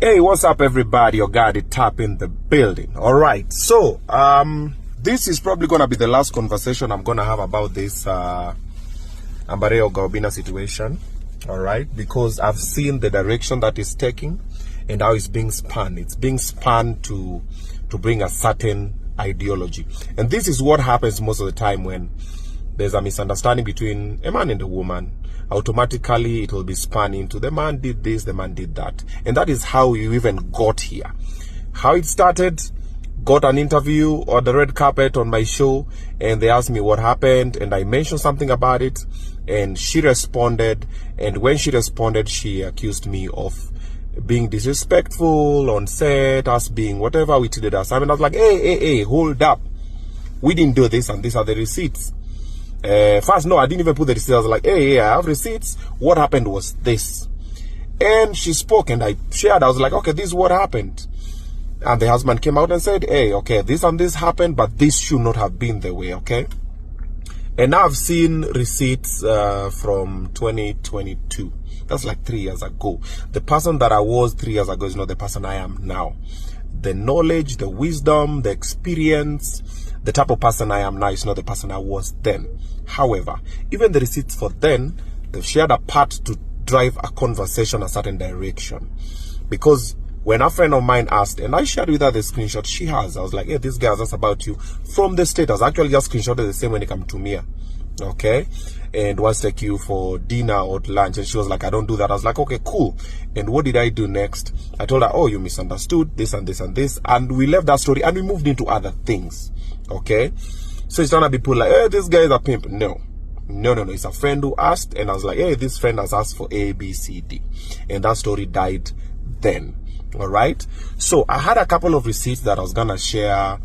Hey, what's up, everybody? Oga the Tap in the building. All right, so this is probably gonna be the last conversation I'm gonna have about this Amberay Oga Obinna situation. All right, because I've seen the direction that it's taking and how it's being spun. It's being spun to bring a certain ideology, and this is what happens most of the time when there's a misunderstanding between a man and a woman. Automatically it will be spun into the man did this, the man did that, and that is how you even got here. How it started, got an interview or the red carpet on my show, and they asked me what happened, and I mentioned something about it, and she responded, and when she responded, she accused me of being disrespectful on set, us being whatever we treated us. I mean, I was like, hey, hold up, we didn't do this, and these are the receipts. First, no, I didn't even put the receipts. I was like, hey, I have receipts. What happened was this. And she spoke and I shared. I was like, okay, this is what happened. And the husband came out and said, hey, okay, this and this happened, but this should not have been the way, okay? And now I've seen receipts from 2022. That's like 3 years ago. The person that I was 3 years ago is not the person I am now. The knowledge, the wisdom, the experience, the type of person I am now is not the person I was then. However, even the receipts for then, they've shared a part to drive a conversation a certain direction. Because when a friend of mine asked, and I shared with her the screenshot she has, I was like, hey, this guy asked about you from the status. Actually just screenshotted the same when it came to me. Okay, and wants to take you for dinner or lunch, and she was like, I don't do that. I was like, okay, cool. And what did I do next? I told her, oh, you misunderstood this and this and this, and we left that story and we moved into other things. Okay, so it's not people like, hey, this guy is a pimp. No, it's a friend who asked, and I was like, hey, this friend has asked for A, B, C, D, and that story died then. All right, so I had a couple of receipts that I was gonna share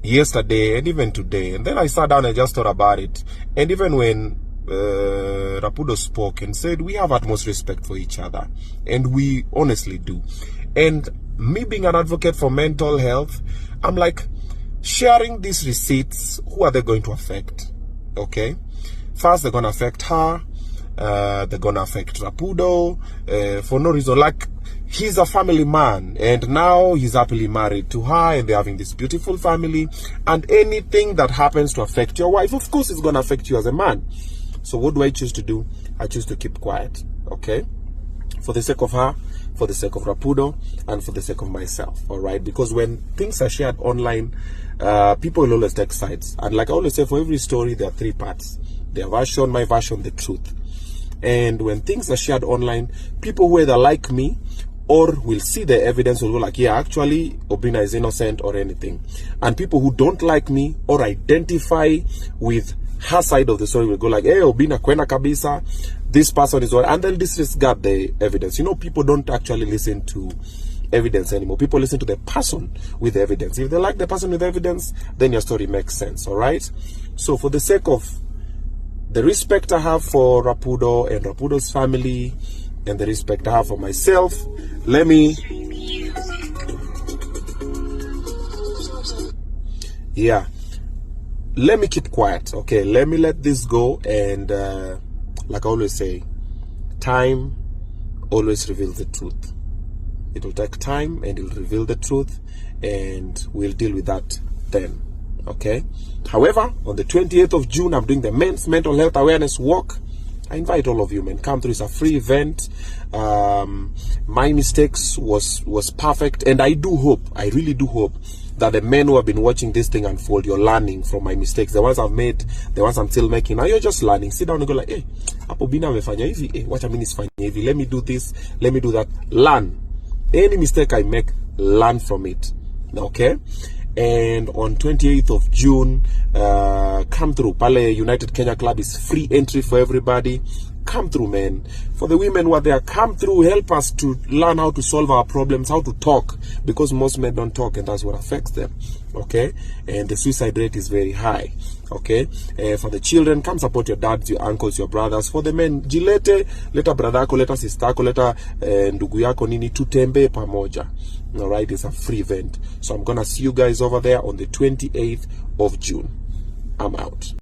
yesterday and even today, and then I sat down and just thought about it. And even when Rapudo spoke and said we have utmost respect for each other, and we honestly do, and me being an advocate for mental health, I'm like, sharing these receipts, who are they going to affect? Okay, first they're going to affect her, they're going to affect Rapudo for no reason. Like, he's a family man, and now he's happily married to her, and they're having this beautiful family, and anything that happens to affect your wife, of course it's going to affect you as a man. So what do I choose to do? I choose to keep quiet, okay? For the sake of her, for the sake of Rapudo, and for the sake of myself, all right? Because when things are shared online, people will always take sides. And like I always say, for every story, there are 3 parts. Their version, my version, the truth. And when things are shared online, people who either like me or will see the evidence will go like, yeah, actually, Obinna is innocent or anything. And people who don't like me or identify with her side of the story will go like, hey, Obinna kwena kabisa, this person is what, and they'll disregard the evidence. You know, people don't actually listen to evidence anymore. People listen to the person with the evidence. If they like the person with evidence, then your story makes sense, all right? So for the sake of the respect I have for Rapudo and Rapudo's family, and the respect I have for myself, let me keep quiet, okay? Let me let this go, and like I always say, time always reveals the truth. It will take time, and it will reveal the truth, and we'll deal with that then, okay? However, on the 28th of June, I'm doing the Men's Mental Health Awareness Walk. I invite all of you, man, come through. It's a free event. My mistakes was perfect, and I do hope, I really do hope, that the men who have been watching this thing unfold, you're learning from my mistakes. The ones I've made, the ones I'm still making. Now you're just learning. Sit down and go like, hey, Obinna amefanya hivi, hey, what I mean is fanya hivi. Let me do this, let me do that. Learn. Any mistake I make, learn from it. Okay? And on 28th of June, come through. Pale United Kenya Club is free entry for everybody. Come through, man. For the women who are there, come through. Help us to learn how to solve our problems, how to talk, because most men don't talk, and that's what affects them. Okay? And the suicide rate is very high. Okay? For the children, come support your dads, your uncles, your brothers. For the men, jilete, leta brother yako, leta sister yako, leta ndugu yako nini, tutembe pamoja. All right? It's a free event. So I'm gonna see you guys over there on the 28th of June. I'm out.